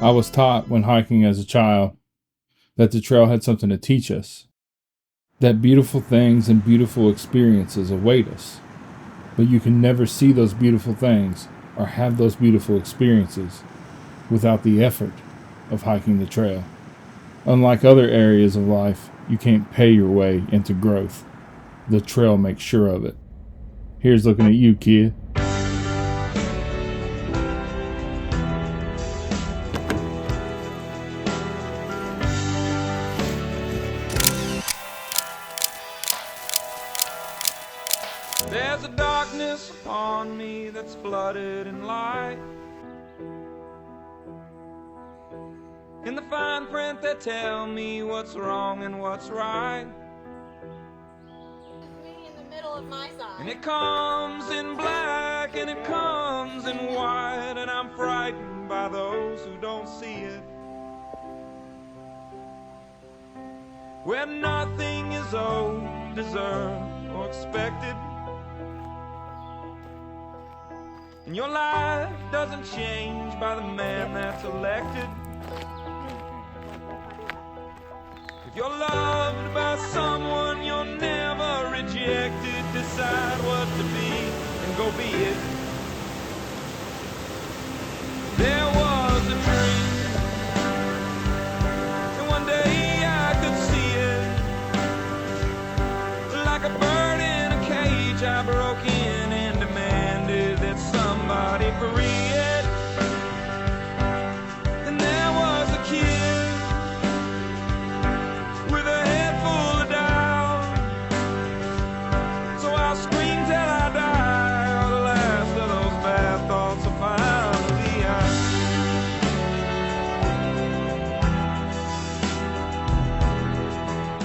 I was taught when hiking as a child that the trail had something to teach us, that beautiful things and beautiful experiences await us, but you can never see those beautiful things or have those beautiful experiences without the effort of hiking the trail. Unlike other areas of life, you can't pay your way into growth. The trail makes sure of it. Here's looking at you, kid. There's a darkness upon me that's flooded in light. In the fine print they tell me what's wrong and what's right. Me in the middle of my side. And it comes in black and it comes in white, and I'm frightened by those who don't see it. Where nothing is owed, deserved, or expected. And your life doesn't change by the man that's elected. If you're loved by someone, you're never rejected. Decide what to be and go be it. There was a dream, and one day I could see it. Like a bird in a cage, I broke in and demanded that somebody free it. And there was a kid with a head full of doubt. So I'll scream till I die, or the last of those bad thoughts will finally out.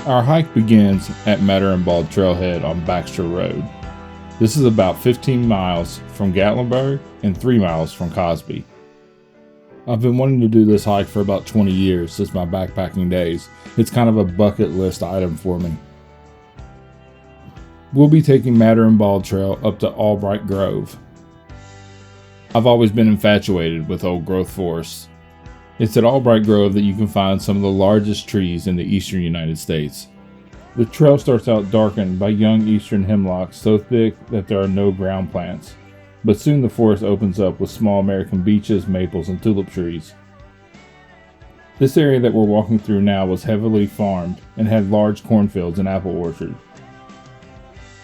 Our hike begins at Maddron Trailhead on Baxter Road. This is about 15 miles from Gatlinburg and 3 miles from Cosby. I've been wanting to do this hike for about 20 years since my backpacking days. It's kind of a bucket list item for me. We'll be taking Maddron Trail up to Albright Grove. I've always been infatuated with old growth forests. It's at Albright Grove that you can find some of the largest trees in the eastern United States. The trail starts out darkened by young eastern hemlocks so thick that there are no ground plants, but soon the forest opens up with small American beeches, maples, and tulip trees. This area that we're walking through now was heavily farmed and had large cornfields and apple orchards.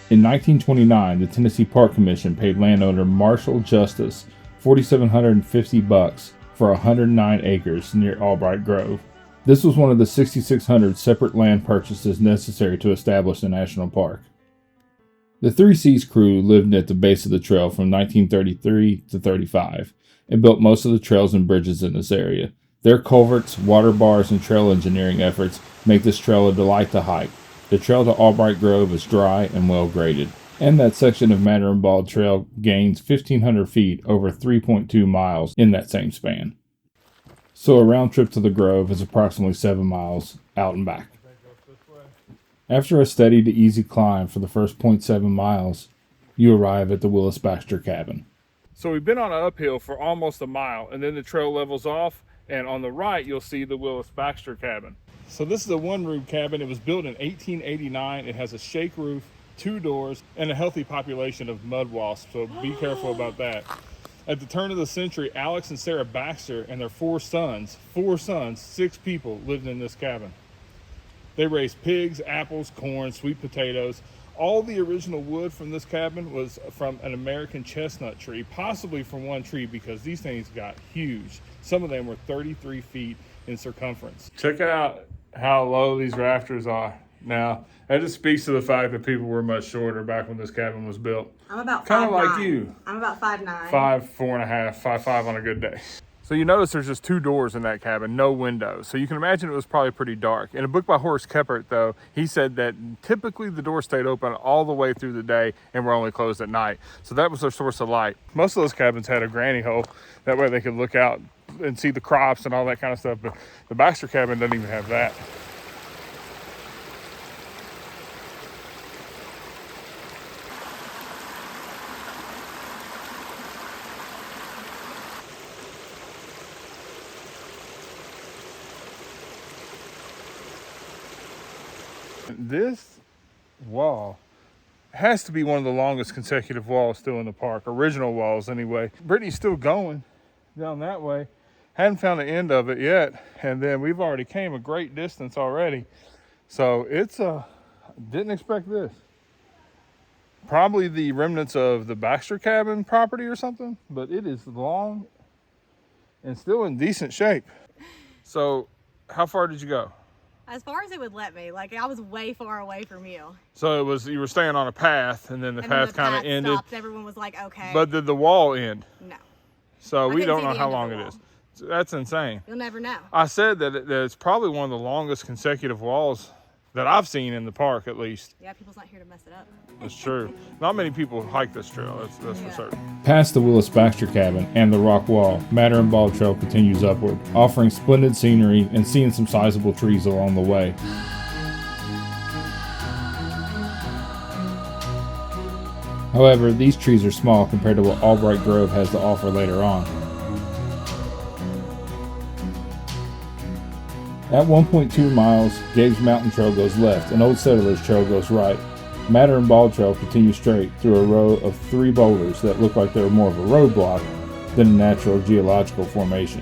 In 1929, the Tennessee Park Commission paid landowner Marshall Justice $4,750 for 109 acres near Albright Grove. This was one of the 6,600 separate land purchases necessary to establish the national park. The Three Seas crew lived at the base of the trail from 1933 to 35 and built most of the trails and bridges in this area. Their culverts, water bars, and trail engineering efforts make this trail a delight to hike. The trail to Albright Grove is dry and well graded, and that section of Maddron Trail gains 1,500 feet over 3.2 miles in that same span. So a round trip to the Grove is approximately 7 miles out and back. After a steady to easy climb for the first 0.7 miles, you arrive at the Willis Baxter cabin. So we've been on an uphill for almost a mile, and then the trail levels off, and on the right you'll see the Willis Baxter cabin. So this is a one-room cabin. It was built in 1889. It has a shake roof, 2 doors, and a healthy population of mud wasps, so be careful about that. At the turn of the century, Alex and Sarah Baxter and their 4 sons, 6 people lived in this cabin. They raised pigs, apples, corn, sweet potatoes. All the original wood from this cabin was from an American chestnut tree, possibly from one tree, because these things got huge. Some of them were 33 feet in circumference. Check out how low these rafters are. Now, that just speaks to the fact that people were much shorter back when this cabin was built. I'm about 5'9". Kind of like you. I'm about 5'9". 4.5, 5'5" on a good day. So you notice there's just 2 doors in that cabin, no windows. So you can imagine it was probably pretty dark. In a book by Horace Keppert, though, he said that typically the door stayed open all the way through the day and were only closed at night. So that was their source of light. Most of those cabins had a granny hole. That way they could look out and see the crops and all that kind of stuff. But the Baxter cabin doesn't even have that. question. This wall has to be one of the longest consecutive walls still in the park. Original walls, anyway. Brittany's still going down that way. Hadn't found the end of it yet. And then we've already came a great distance already. So it's didn't expect this. Probably the remnants of the Baxter cabin property or something, but it is long and still in decent shape. So how far did you go? As far as it would let me. Like, I was way far away from you. So it was, you were staying on a path, and then the path kind of ended. Stopped. Everyone was like, okay. But did the wall end? No. So we don't know how long it is. That's insane. You'll never know. I said that it's probably one of the longest consecutive walls that I've seen in the park, at least. Yeah, people's not here to mess it up. That's true. Not many people hike this trail, that's for certain. Past the Willis Baxter cabin and the rock wall, Maddron Ball Trail continues upward, offering splendid scenery and seeing some sizable trees along the way. However, these trees are small compared to what Albright Grove has to offer later on. At 1.2 miles, Gabe's Mountain Trail goes left and Old Settlers Trail goes right. Maddron Ball Trail continues straight through a row of 3 boulders that look like they're more of a roadblock than a natural geological formation.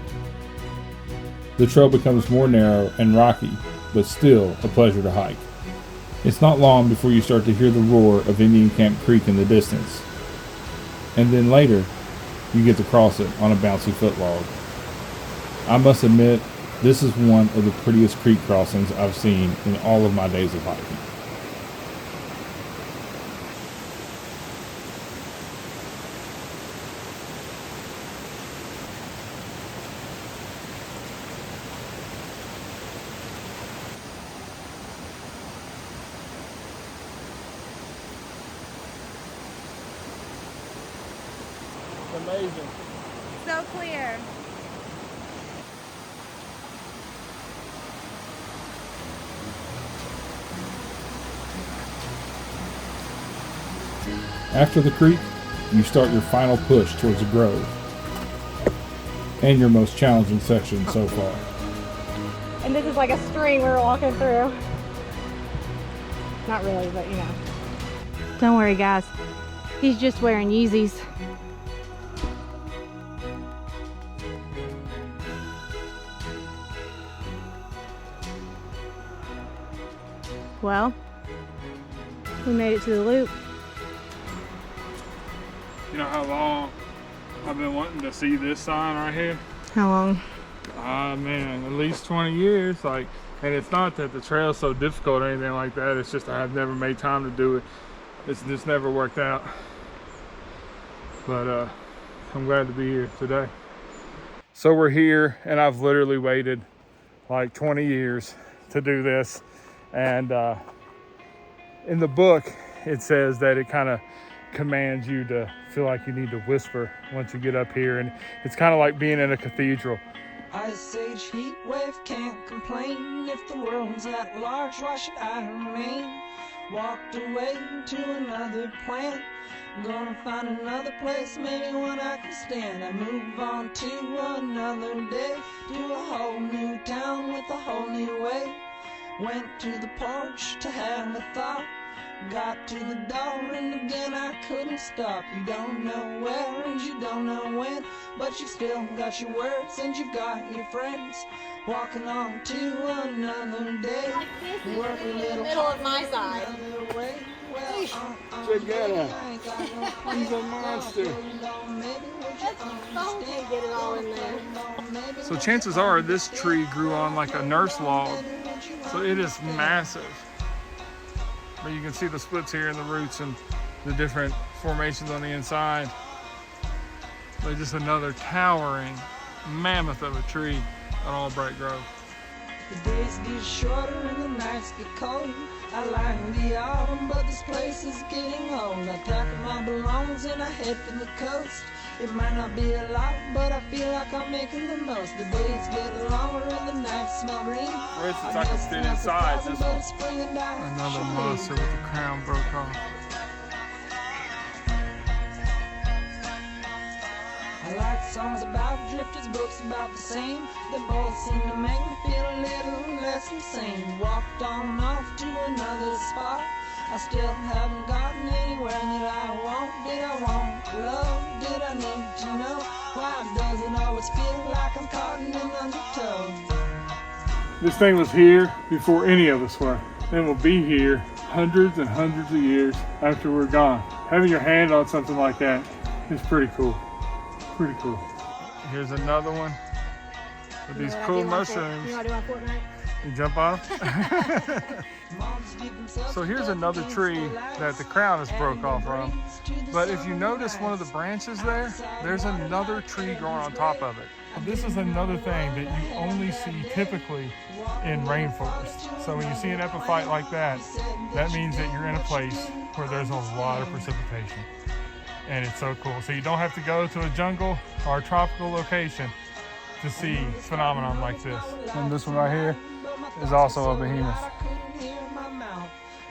The trail becomes more narrow and rocky, but still a pleasure to hike. It's not long before you start to hear the roar of Indian Camp Creek in the distance. And then later, you get to cross it on a bouncy footlog. I must admit, this is one of the prettiest creek crossings I've seen in all of my days of hiking. Amazing. So clear. After the creek, you start your final push towards the grove, and your most challenging section so far. And this is like a stream we're walking through. Not really, but you know. Don't worry, guys. He's just wearing Yeezys. Well, we made it to the loop. You know how long I've been wanting to see this sign right here? How long? Man, at least 20 years. Like, and it's not that the trail's so difficult or anything like that. It's just I've never made time to do it. It's just never worked out. But I'm glad to be here today. So we're here, and I've literally waited like 20 years to do this. And in the book, it says that it kind of commands you to feel like you need to whisper once you get up here, and it's kind of like being in a cathedral. Ice age heat wave, can't complain. If the world's at large, why should I remain? Walked away to another planet, gonna find another place, maybe one I can stand. I move on to another day, to a whole new town with a whole new way. Went to the porch to have a thought, got to the door and again I couldn't stop. You don't know where and you don't know when, but you still got your words and you've got your friends. Walking on to another day, work a little Middle of my side. another way. Well, Check that out. He's a monster. Get it all in there. So chances are this tree grew on like a nurse log, so it is massive. But you can see the splits here in the roots and the different formations on the inside. But just another towering mammoth of a tree at Albright Grove. The days get shorter and the nights get cold. I like the autumn, but this place is getting old. I pack up my belongings and I head for the coast. It might not be a lot, but I feel like I'm making the most. The days get longer and the nights smell green. For instance, I can fit inside this one. Another monster with the crown broke off. I like Songs about drifters, books about the same. They both seem to make me feel a little less insane. Walked on off to another spot. I still haven't gotten anywhere that I want. Did I want love? Did I need to know? Why does it always feel like I'm caught in an undertow? This thing was here before any of us were, and will be here hundreds and hundreds of years after we're gone. Having your hand on something like that is pretty cool. Pretty cool. Here's another one with these cool mushrooms. You want to do on Fortnite? You jump off? So here's another tree that the crown is broke off from. But if you notice one of the branches there, there's another tree growing on top of it. This is another thing that you only see typically in rainforest. So when you see an epiphyte like that, that means that you're in a place where there's a lot of precipitation. And it's so cool. So you don't have to go to a jungle or a tropical location to see phenomenon like this. And this one right here is also a behemoth.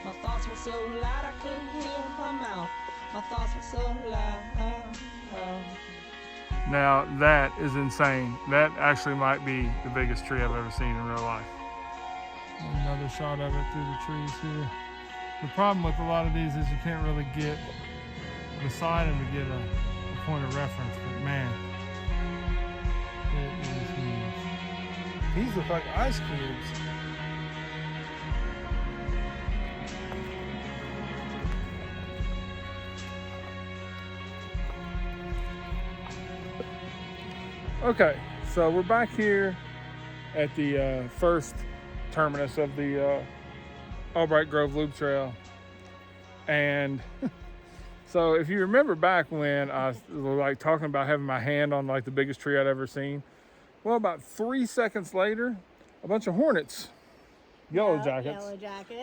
My thoughts were so loud I couldn't hear my mouth. My thoughts were so loud. Now that is insane. That actually might be the biggest tree I've ever seen in real life. Another shot of it through the trees here. The problem with a lot of these is you can't really get beside them to get a point of reference, but man, it is huge. These look like ice cubes. Okay, so we're back here at the first terminus of the Albright Grove Loop Trail. And so if you remember back when I was like talking about having my hand on like the biggest tree I'd ever seen, well, about 3 seconds later, a bunch of hornets, yellow jackets,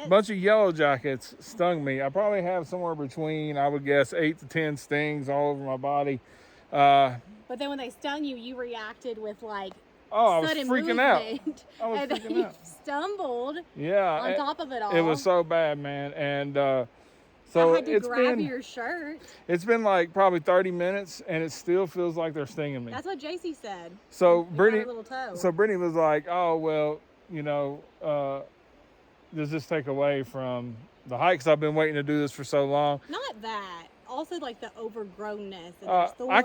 a bunch of yellow jackets stung me. I probably have somewhere between, I would guess, 8 to 10 stings all over my body. But then when they stung you, you reacted with like I was sudden freaking out. movement, I was and then freaking you out. stumbled Yeah, on top of it all. It was so bad, man. And so I had to it's grab been your shirt. it's been like probably 30 minutes, and it still feels like they're stinging me. That's what JC said. So You got Brittany, her little toe. so Brittany was like, "Oh well, you know, does this take away from the hike? 'Cause I've been waiting to do this for so long." Not that. Also, like the overgrownness. And I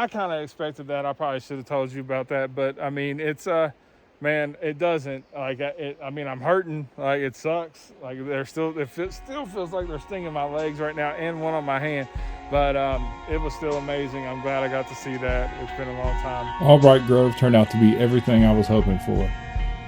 kind of expected that. I probably should have told you about that, but I mean, it's man, it doesn't like it. I mean, I'm hurting. Like it sucks. Like it still feels like they're stinging my legs right now and one on my hand. But it was still amazing. I'm glad I got to see that. It's been a long time. Albright Grove turned out to be everything I was hoping for.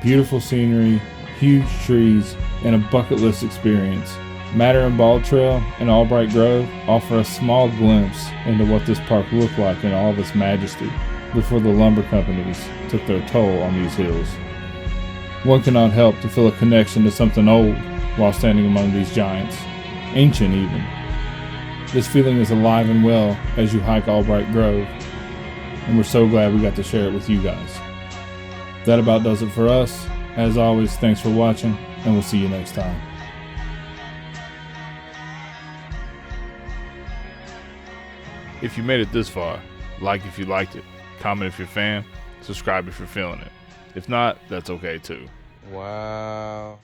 Beautiful scenery, huge trees, and a bucket list experience. Maddron Ball Trail and Albright Grove offer a small glimpse into what this park looked like in all of its majesty before the lumber companies took their toll on these hills. One cannot help to feel a connection to something old while standing among these giants, ancient even. This feeling is alive and well as you hike Albright Grove, and we're so glad we got to share it with you guys. That about does it for us. As always, thanks for watching, and we'll see you next time. If you made it this far, like if you liked it, comment if you're a fan, subscribe if you're feeling it. If not, that's okay too. Wow.